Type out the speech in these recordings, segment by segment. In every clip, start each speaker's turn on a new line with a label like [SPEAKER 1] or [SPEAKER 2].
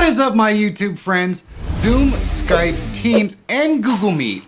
[SPEAKER 1] is up, my YouTube friends? Zoom, Skype, Teams, and Google Meet.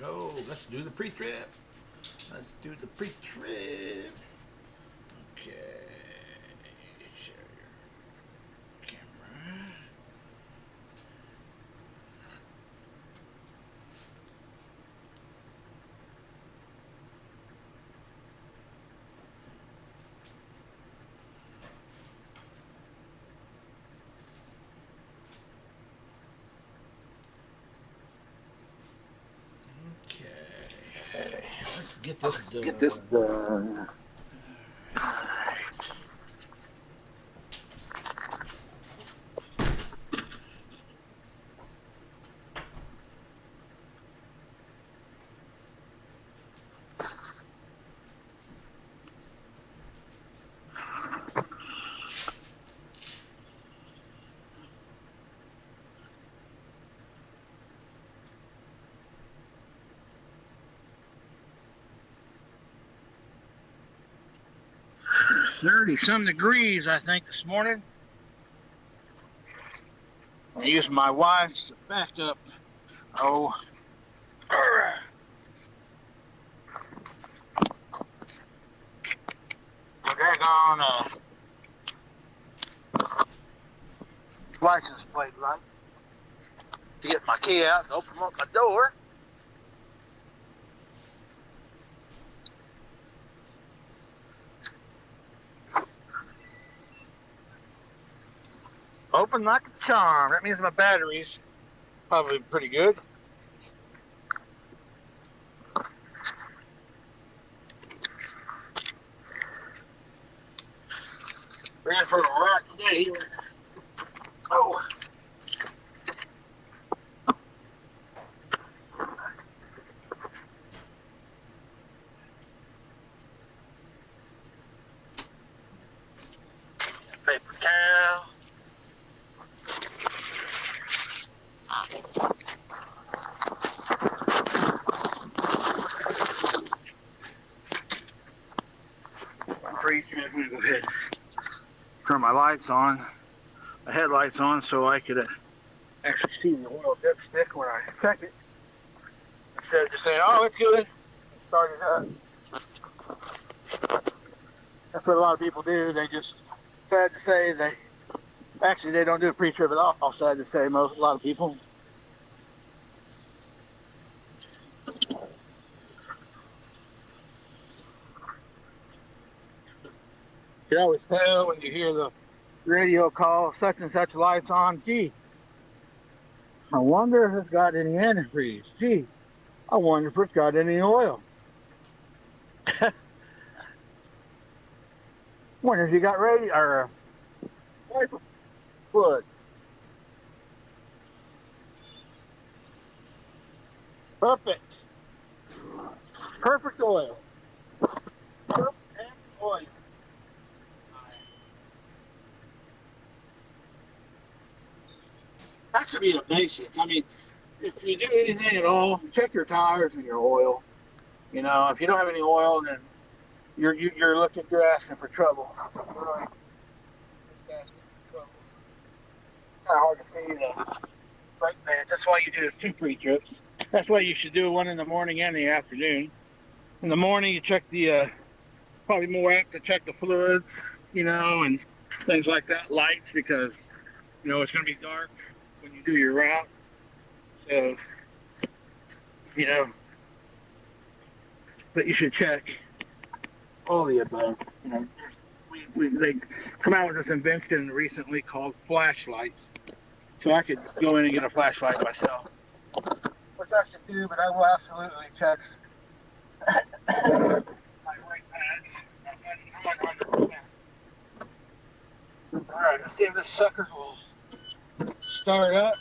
[SPEAKER 2] Hello, let's do the pre-trip. Let's do the pre-trip. Okay. Share your camera. Okay. Let's get this done. 30-some degrees, I think, this morning. I used my wife's backup. Oh, daggone license plate light to get my key out and open up my door. Open like a charm. That means my battery's probably pretty good. Ran for a ride today. Oh. Paper towel. I'm gonna go ahead and turn my lights on, the headlights on, so I could actually see the oil dipstick when I check it. Instead of just saying, oh, it's good, start it up. That's what a lot of people do. They just, sad to say, they don't do a pre-trip at all, sad to say, a lot of people. You can always tell when you hear the radio call, such and such lights on. Gee, I wonder if it's got any antifreeze. Gee, I wonder if it's got any oil. Wonder if you got radio or wiper fluid. Perfect. Perfect oil. Perfect oil. That should be the basic. I mean, if you do anything at all, check your tires and your oil. You know, if you don't have any oil, then you're asking for trouble. Really, just asking for trouble. Kind of hard to see the brake pads. That's why you do 2 pre-trips. That's why you should do one in the morning and the afternoon. In the morning, you check the probably more apt to check the fluids, you know, and things like that, lights, because you know it's going to be dark when you do your route. So, you know, but you should check all the above. You know, they come out with this invention recently called flashlights. So I could go in and get a flashlight myself, which I should do, but I will absolutely check my brake pads. 100%. All right, let's see if this sucker will start up.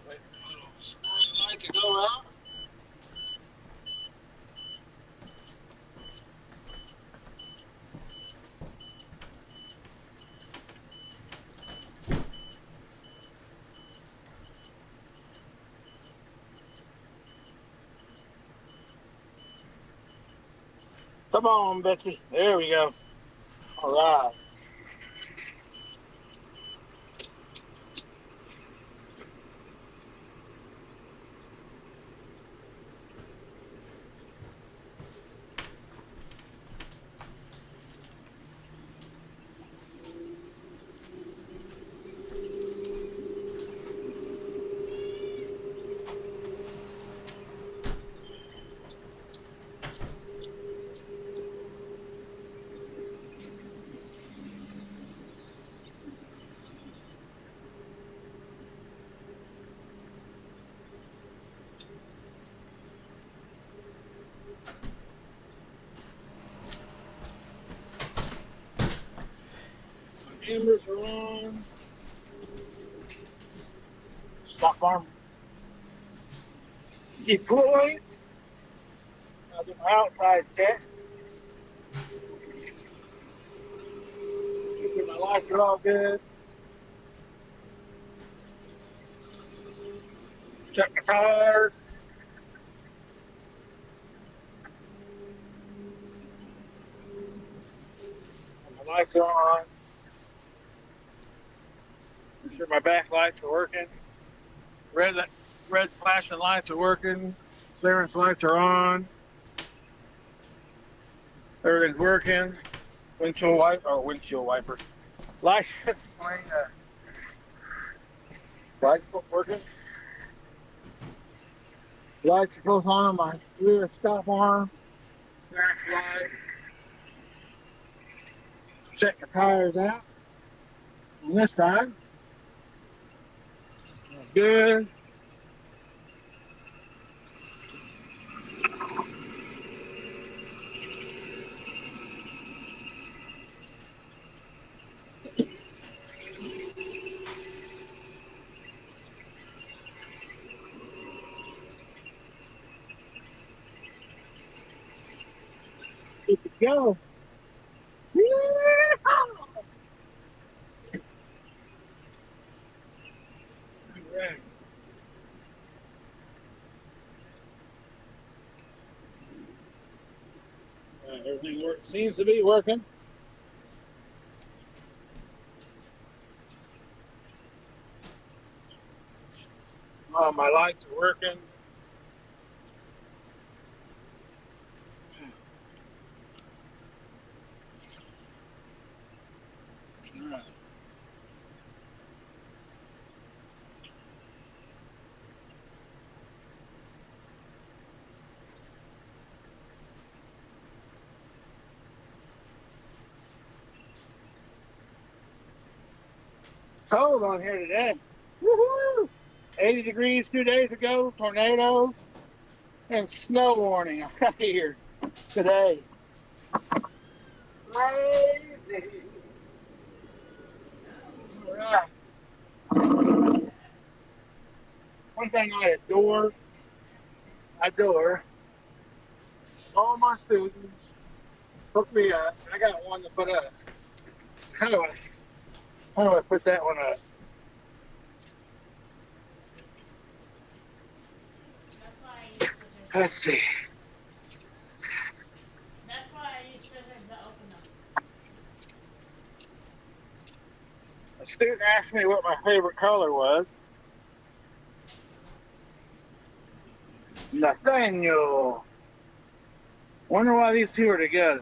[SPEAKER 2] Wait for the little squirrely light to go out. Come on, Betsy. There we go. All right. Ambers are on. Stock farm deployed. I'll do my outside test. Make sure my lights are all good. Check the tires. My lights are on. Make sure my back lights are working. Red flashing lights are working. Clearance lights are on. Everything's working. Windshield wiper. License plate. Lights working. Lights both on my rear stop arm. Back light. Check the tires out on this side. Good. Good to go. Right. Everything seems to be working. My lights are working. All right. Cold on here today. Woohoo! 80 degrees 2 days ago, tornadoes, and snow warning here today. Crazy. All right. One thing I adore all my students hook me up, and I got one to put up. How do I, how do I put that one up?
[SPEAKER 3] That's why I use scissors.
[SPEAKER 2] Let's see.
[SPEAKER 3] That's why I use scissors to open them.
[SPEAKER 2] A student asked me what my favorite color was. Nathaniel. Wonder why these two are together.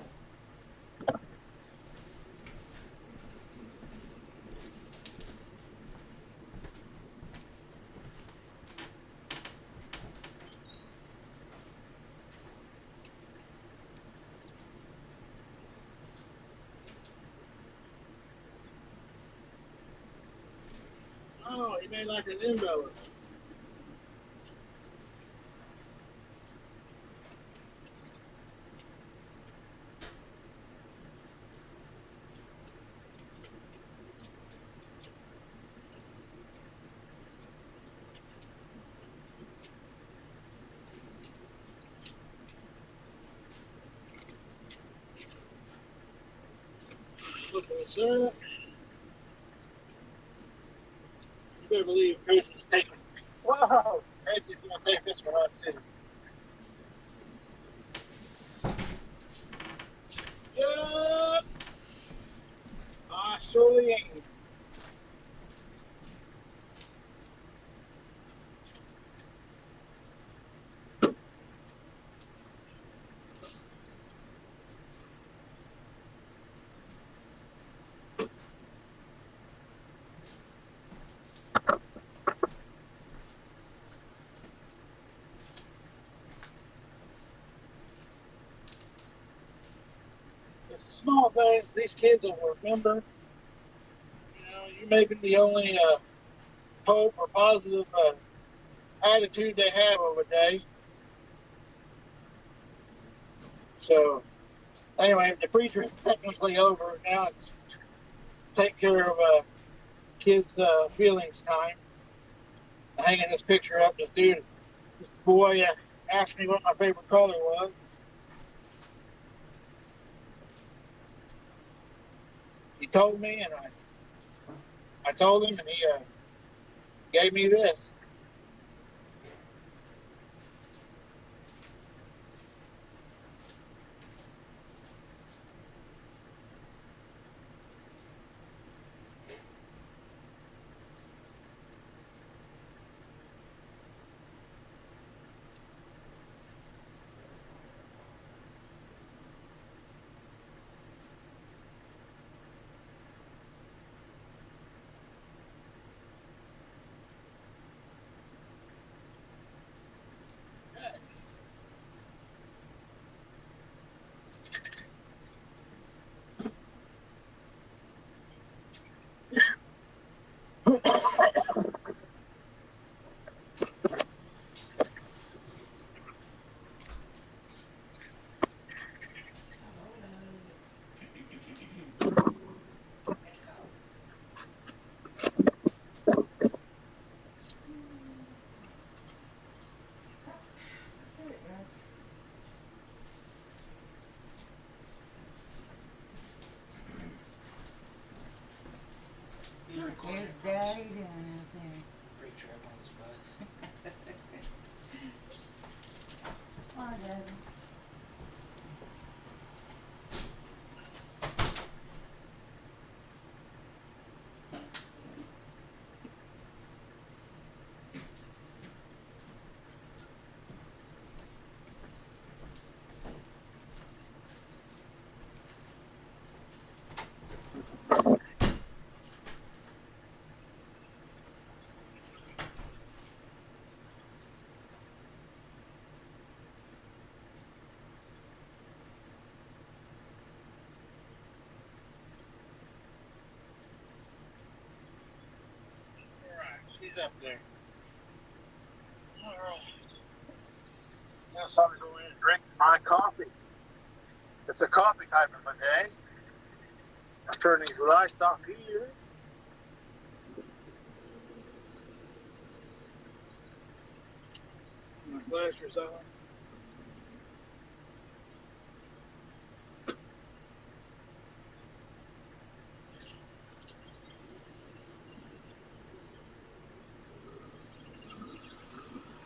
[SPEAKER 2] Oh, he made like an envelope. Look at this up. You better believe Gracie's taking. Whoa! Gracie's gonna take this one up too. Yep. I surely ain't. It's the small things these kids will remember. You know, you may be the only hope or positive attitude they have over the day. So, anyway, the preacher is technically over. Now it's take care of kids' feelings time. Hanging this picture up, this boy asked me what my favorite color was. He told me, and I told him, and he gave me this.
[SPEAKER 3] How old is it? Let's go. That's it, guys.
[SPEAKER 1] He's recording.
[SPEAKER 3] Here's Daddy doing out there.
[SPEAKER 1] Break trap on his butt.
[SPEAKER 3] Come on, Daddy.
[SPEAKER 2] All right, she's up there. All right. Now it's time to go in and drink my coffee. It's a coffee type of a day. Let's turn these lights off here. My flashers on.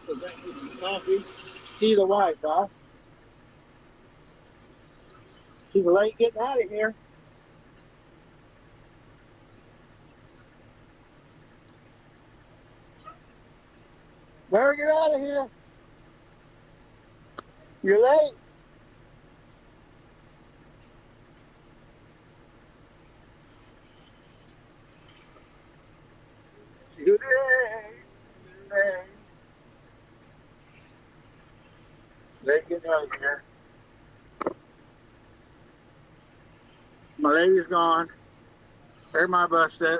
[SPEAKER 2] So thank you for coffee. See the wife, huh? She's late getting out of here. Better get out of here. You're late. Good day. Let's get out of here. My lady's gone. There's my bus at.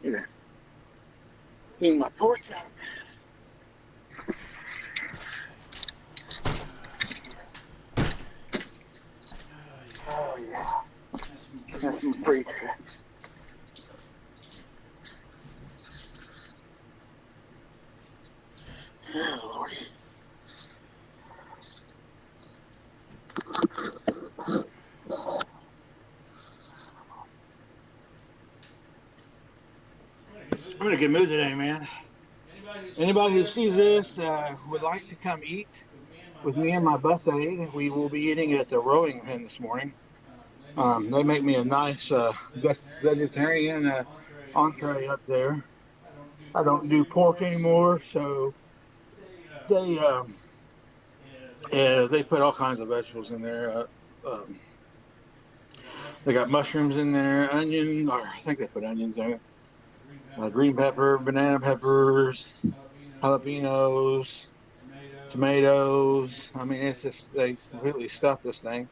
[SPEAKER 2] Here. Clean my porch out. Oh yeah. That's some free trick. Oh Lordy. I'm in a good mood today, man. Anybody who sees this would like to come eat with me and my bus aide. We will be eating at the rowing pen this morning. They make me a nice vegetarian entree up there. I don't do pork anymore, so they put all kinds of vegetables in there. They got mushrooms in there, onion, or I think they put onions in it. Green pepper, banana peppers, jalapenos, tomatoes. I mean, it's just, they completely stuff this thing.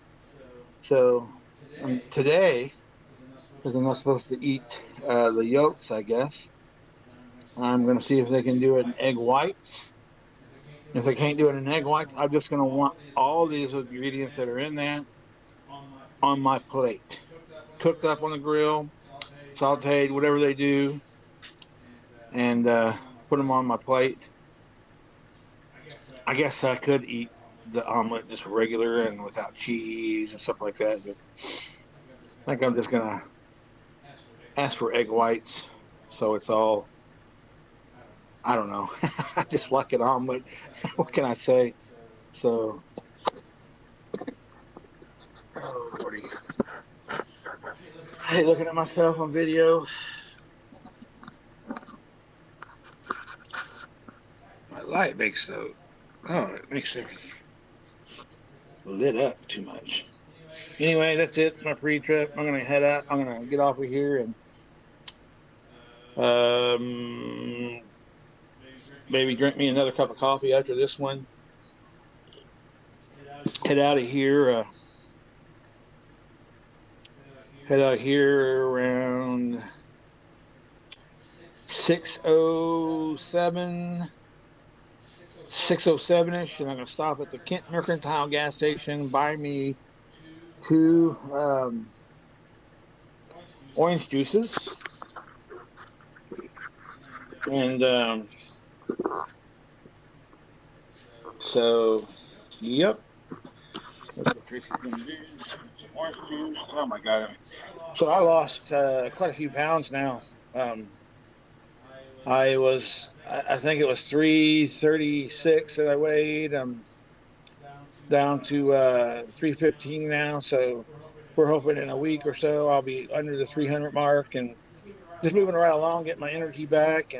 [SPEAKER 2] So today, because I'm not supposed to eat the yolks, I guess, I'm going to see if they can do it in egg whites. If they can't do it in egg whites, I'm just going to want all these ingredients that are in that on my plate. Cooked up on the grill, sauteed, whatever they do, and put them on my plate. I guess I could eat the omelet just regular and without cheese and stuff like that, but I think I'm just going to ask for egg whites, so it's all, I don't know. I just like an omelet. What can I say? So, oh Lordy. I hate looking at myself on video. My light makes it everything lit up too much. Anyway, that's it. It's my free trip. I'm gonna head out. I'm gonna get off of here and maybe drink me another cup of coffee after this one. Head out of here. Head out here around 6:07-ish, and I'm going to stop at the Kent Mercantile gas station, buy me 2 orange juices, and so, yep. That's what Tracy's going to do. Orange juice. Oh my God. So I lost quite a few pounds now. I think it was 336 that I weighed. I'm down to 315 now. So we're hoping in a week or so I'll be under the 300 mark and just moving right along, getting my energy back.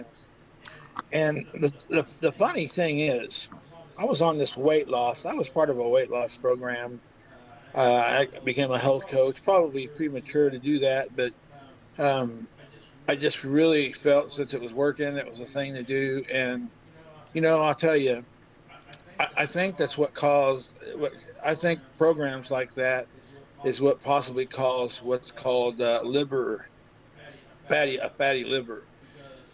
[SPEAKER 2] And the funny thing is, I was on this weight loss. I was part of a weight loss program. I became a health coach, probably premature to do that, but I just really felt since it was working, it was a thing to do. And, I'll tell you, I think that's what I think programs like that is what possibly caused what's called fatty liver,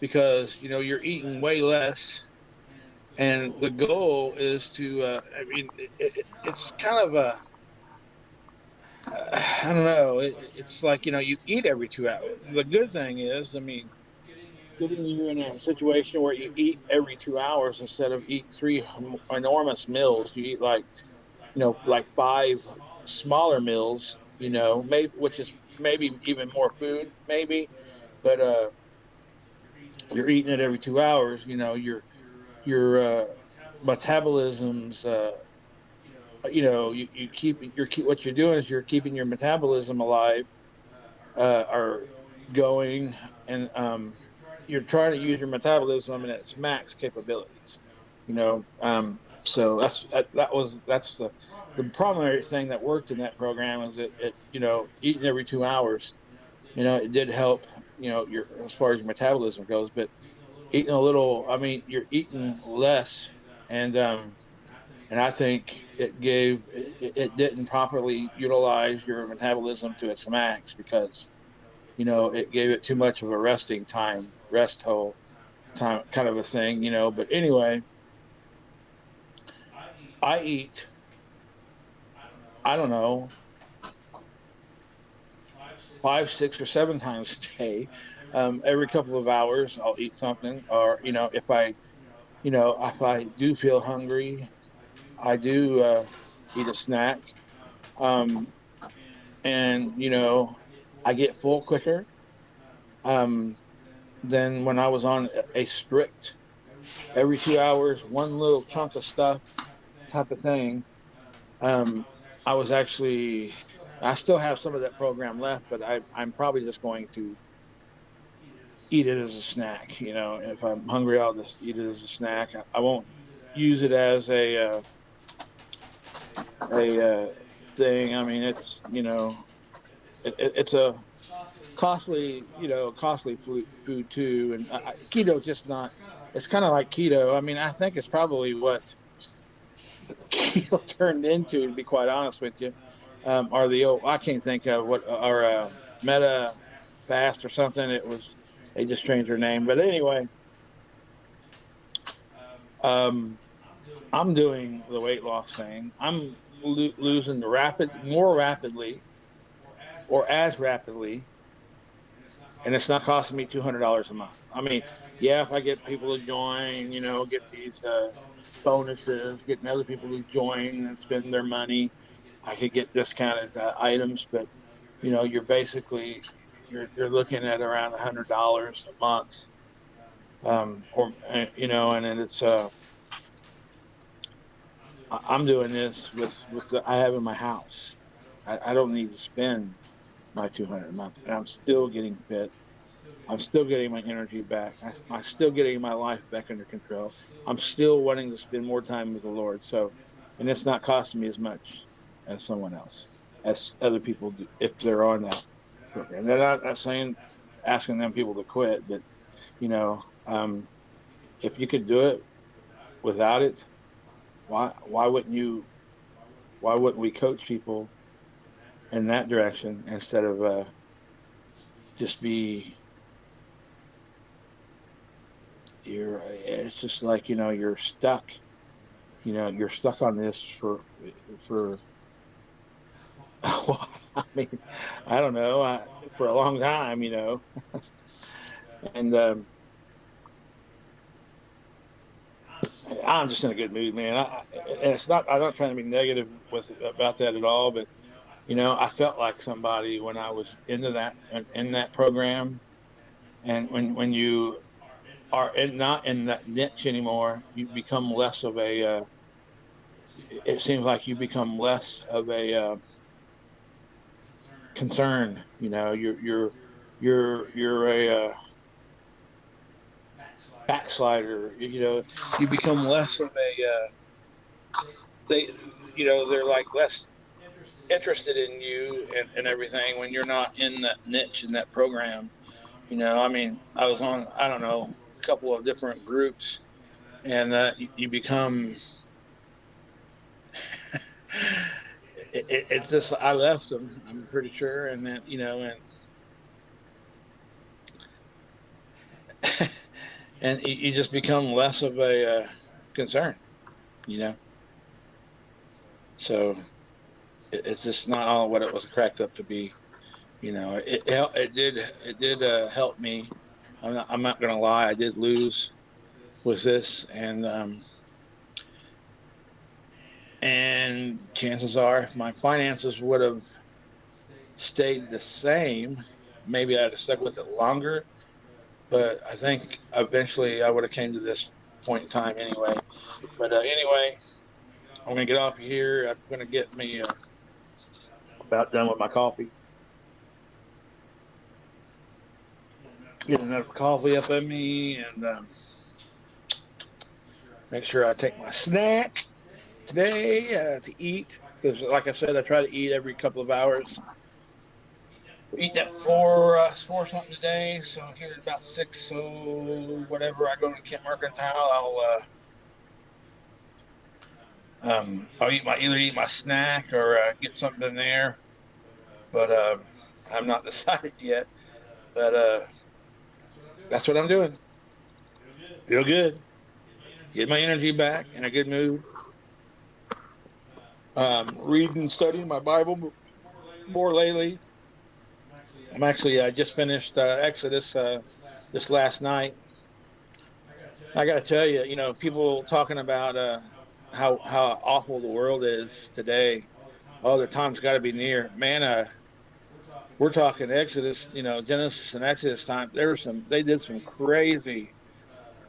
[SPEAKER 2] because, you're eating way less. And the goal is to, it's kind of I don't know. It's like, you eat every 2 hours. The good thing is, I mean, getting you in a situation where you eat every 2 hours instead of eat three enormous meals. You eat like, like five smaller meals, maybe, which is maybe even more food, maybe, but you're eating it every 2 hours. Your metabolism's you keep what you're doing is you're keeping your metabolism alive, or going, and you're trying to use your metabolism and its max capabilities. So that's the primary thing that worked in that program is it eating every 2 hours. It did help, your as far as your metabolism goes, but eating a little, I mean, you're eating less, and I think it didn't properly utilize your metabolism to its max because it gave it too much of a resting time, rest hole time kind of a thing. But anyway, I eat, I don't know, 5, 6, or 7 times a day. Every couple of hours, I'll eat something, or if I do feel hungry, I do eat a snack. Um, and I get full quicker um, than when I was on a strict every 2 hours, one little chunk of stuff type of thing. Um, I was actually, I still have some of that program left, but I'm probably just going to eat it as a snack. If I'm hungry, I'll just eat it as a snack. I won't use it as a thing. I mean, it's a costly food too. And keto just not. It's kind of like keto. I mean, I think it's probably what keto turned into, to be quite honest with you. Or the old, I can't think of what, or meta fast or something. They just changed their name. But anyway, um, I'm doing the weight loss thing. I'm losing more rapidly, or as rapidly, and it's not costing me $200 a month. I mean, yeah, if I get people to join, get these bonuses, getting other people to join and spend their money, I could get discounted items. But you're basically you're looking at around $100 a month, or and then it's I'm doing this with I have in my house. I don't need to spend my 200 a month, and I'm still getting fit. I'm still getting my energy back. I'm still getting my life back under control. I'm still wanting to spend more time with the Lord. So, and it's not costing me as much as someone else, as other people do, if they're on that program. They're not saying asking them people to quit, but you know, um, if you could do it without it, why wouldn't you? Why wouldn't we coach people in that direction instead of just be you're it's just like you're stuck, you're stuck on this for well, I mean, I don't know, for a long time, and I'm just in a good mood, man. And it's not, I'm not trying to be negative about that at all, but I felt like somebody when I was into that in that program. And when you are not in that niche anymore, you become less of a it seems like you become less of a concern. You're a backslider. You become less of a they they're like less interested in you and everything when you're not in that niche in that program. I mean, I was on, I don't know, a couple of different groups, and you become it's just I left them, I'm pretty sure, and then and you just become less of a concern, you know. So it's just not all what it was cracked up to be. It did help me. I'm not gonna lie. I did lose with this, and chances are, if my finances would have stayed the same, maybe I'd have stuck with it longer. But I think eventually I would have came to this point in time anyway. But anyway, I'm gonna get off of here. I'm gonna get me about done with my coffee. Get another coffee up in me, and make sure I take my snack today to eat. Because, like I said, I try to eat every couple of hours. Eat that four something today. So here at about 6, so whatever I go to Kent Mercantile, I'll either eat my snack or get something in there. But I'm not decided yet. But that's what I'm doing. Feel good. Get my energy back in a good mood. Reading, studying my Bible more lately. I'm actually I just finished Exodus this last night. I got to tell you, people talking about how awful the world is today. Oh, the time's got to be near, man. We're talking Exodus, Genesis and Exodus time. They did some crazy,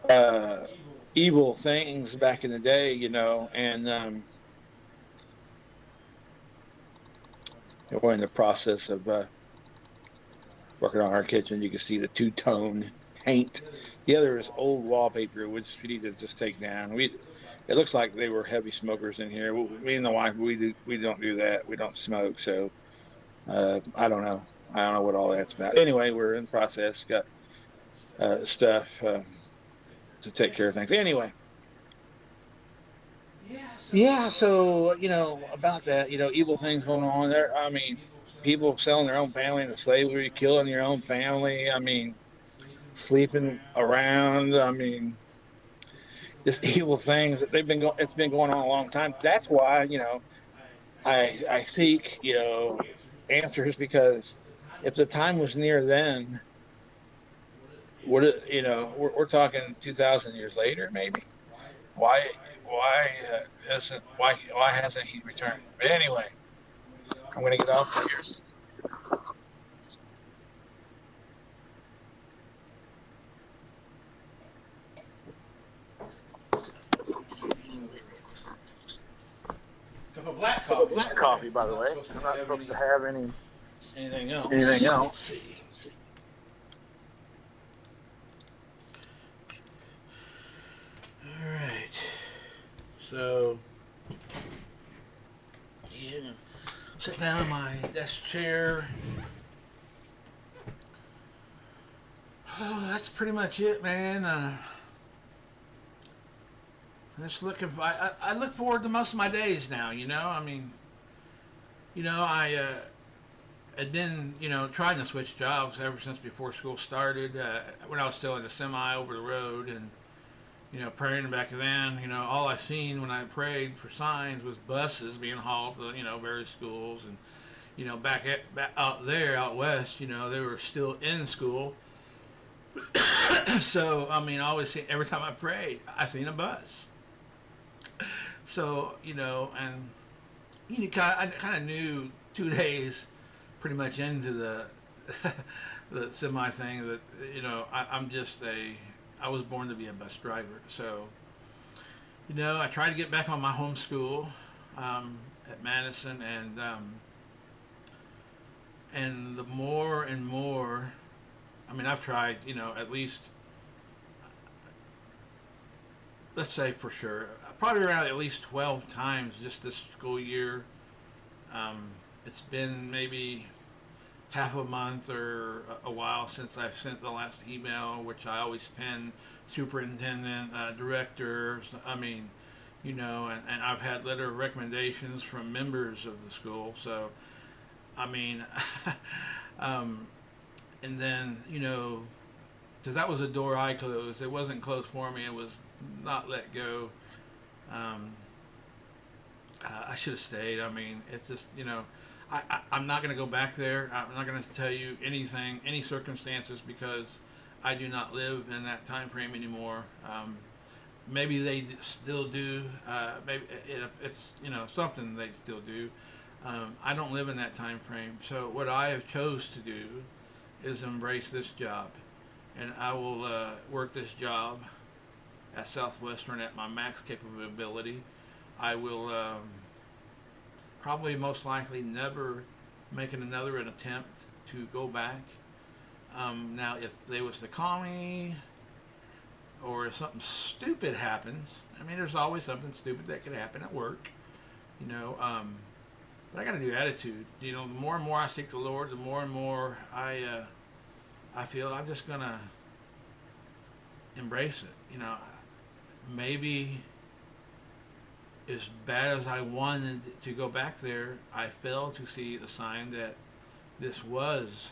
[SPEAKER 2] uh, evil things back in the day, and we're in the process of working on our kitchen. You can see the two-tone paint. The other is old wallpaper, which we need to just take down. It looks like they were heavy smokers in here. Me and the wife, we don't do that. We don't smoke, so I don't know. I don't know what all that's about. Anyway, we're in the process. Got stuff to take care of things. Anyway, yeah. So about that, evil things going on there. I mean, people selling their own family into slavery, killing your own family. I mean, sleeping around. I mean, just evil things that it's been going on a long time. That's why I seek answers, because if the time was near then, would it we're talking 2,000 years later maybe. Why hasn't he returned? But anyway, I'm gonna get off here.
[SPEAKER 1] Cup of black
[SPEAKER 2] Cup of
[SPEAKER 1] coffee.
[SPEAKER 2] black coffee, by the way. I'm not supposed to have
[SPEAKER 1] Anything else?
[SPEAKER 2] anything else.
[SPEAKER 1] Let's see. All right. So, yeah, sit down in my desk chair. Oh, that's pretty much it, man. Just looking. I look forward to most of my days now. I mean, I had been trying to switch jobs ever since before school started. When I was still in the semi over the road, and praying back then, all I seen when I prayed for signs was buses being hauled to, various schools. And, back out there, out west, they were still in school. So, I mean, I always see, every time I prayed, I seen a bus. So, and, I kind of knew 2 days pretty much into the, the semi thing that, I was born to be a bus driver. So, I tried to get back on my home school at Madison, and the more and more, I mean, I've tried, at least, let's say for sure, probably around at least 12 times just this school year. It's been maybe half a month or a while since I've sent the last email, which I always pen superintendent, directors. I mean, and I've had letter of recommendations from members of the school. So, I mean, and then, because that was a door I closed. It wasn't closed for me. It was not let go. should have stayed. I mean, it's just, you know, I'm not going to go back there. I'm not going to tell you anything, any circumstances, because I do not live in that time frame anymore. Maybe they still do. Maybe it's, you know, something they still do. I don't live in that time frame. So what I have chose to do is embrace this job, and I will work this job at Southwestern at my max capability. I will probably most likely never making another an attempt to go back. Now, if they was to call me, or if something stupid happens, I mean, there's always something stupid that could happen at work, you know. But I got a new attitude. You know, the more and more I seek the Lord, the more and more I feel I'm just gonna embrace it. You know, maybe as bad as I wanted to go back there, I failed to see the sign that this was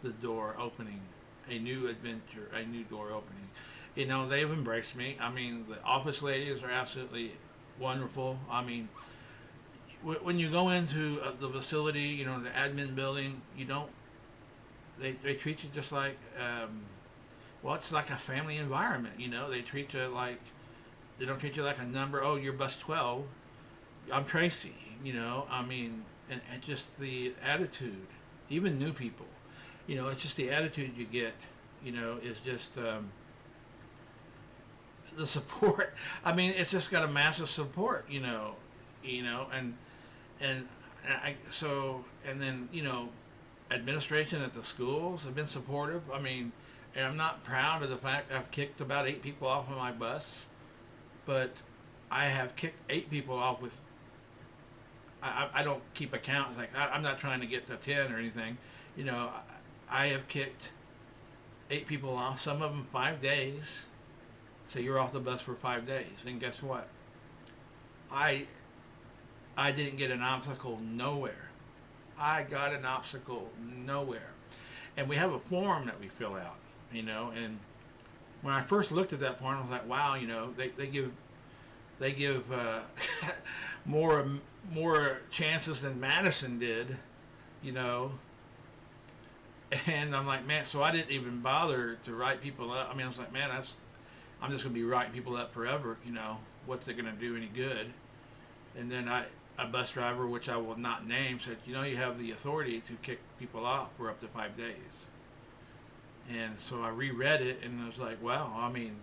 [SPEAKER 1] the door opening, a new adventure, a new door opening. You know, they've embraced me. I mean, the office ladies are absolutely wonderful. I mean, when you go into the facility, you know, the admin building, you don't, they treat you just like, well, it's like a family environment, you know. They treat you like, they don't treat you like a number. Oh, you're bus 12. I'm Tracy, you know. I mean, and just the attitude, even new people, you know, it's just the attitude you get, you know, is just the support. I mean, it's just got a massive support, you know, and and then, you know, administration at the schools have been supportive. I mean, and I'm not proud of the fact I've kicked about 8 people off of my bus, but I have kicked 8 people off with, I don't keep account. It's like, I'm not trying to get to 10 or anything. You know, I have kicked 8 people off, some of them 5 days. So you're off the bus for 5 days. And guess what? I didn't get an obstacle nowhere. I got an obstacle nowhere. And we have a form that we fill out, you know, and when I first looked at that form, I was like, wow, you know, they give more chances than Madison did, you know. And I'm like, man, so I didn't even bother to write people up. I mean, I was like, man, I'm just going to be writing people up forever, you know. What's it going to do any good? And then a bus driver, which I will not name, said, you know, you have the authority to kick people off for up to 5 days. And so I reread it, and I was like, wow, I mean,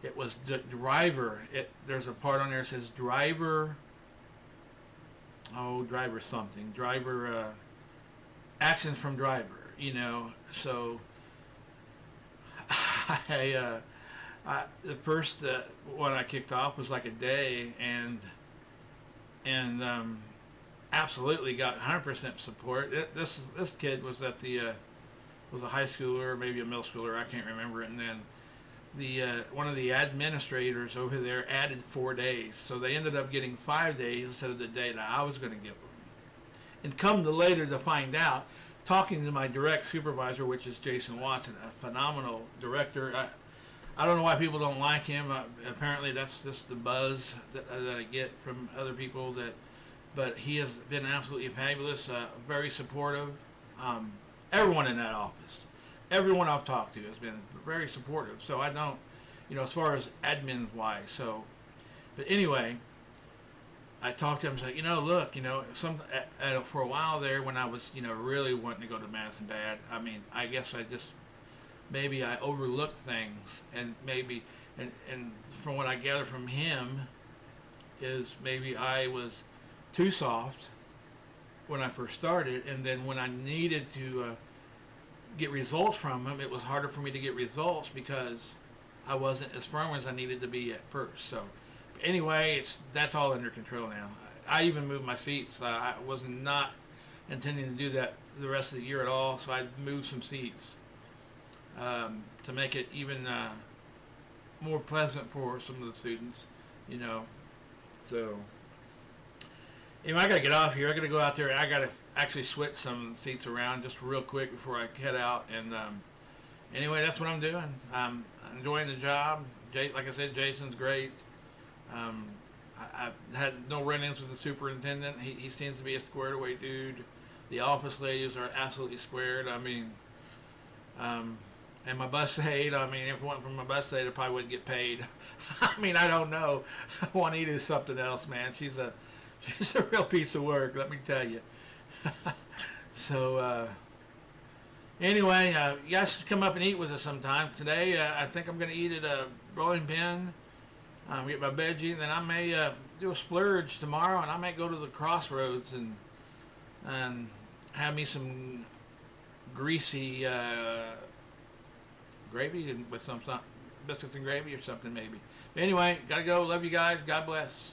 [SPEAKER 1] it was the driver. There's a part on there that says driver something. Driver, actions from driver, you know. So the first one I kicked off was like a day, and absolutely got 100% support. This kid was at was a high schooler, maybe a middle schooler, I can't remember it. And then one of the administrators over there added 4 days, so they ended up getting 5 days instead of the day that I was going to give them. And come to later to find out, talking to my direct supervisor, which is Jason Watson, a phenomenal director. I don't know why people don't like him. Apparently, that's just the buzz that I get from other people. But he has been absolutely fabulous, very supportive. Everyone in that office, everyone I've talked to has been very supportive. So I don't, you know, as far as admin wise. So, but anyway, I talked to him and said, you know, look, you know, for a while there when I was, you know, really wanting to go to Madison bad. I mean, I guess maybe I overlooked things, and maybe, and from what I gather from him, is maybe I was too soft when I first started, and then when I needed to get results from him, it was harder for me to get results because I wasn't as firm as I needed to be at first. So anyway, that's all under control now. I even moved my seats. I was not intending to do that the rest of the year at all, so I moved some seats to make it even more pleasant for some of the students, you know. So anyway, I gotta get off here. I gotta go out there, and I gotta actually switch some of the seats around just real quick before I head out. And anyway, that's what I'm doing. I'm enjoying the job. Like I said, Jason's great. had no run-ins with the superintendent. He seems to be a squared away dude. The office ladies are absolutely squared. I mean, and my bus aide, I mean, if it wasn't for my bus aide, I probably wouldn't get paid. I mean, I don't know. Juanita's something else, man. She's a real piece of work, let me tell you. So, anyway, you guys should come up and eat with us sometime. Today, I think I'm going to eat at a Rolling Pin, get my veggie, and then I may do a splurge tomorrow, and I may go to the Crossroads and have me some greasy gravy with some biscuits and gravy or something maybe. Anyway, gotta go. Love you guys. God bless.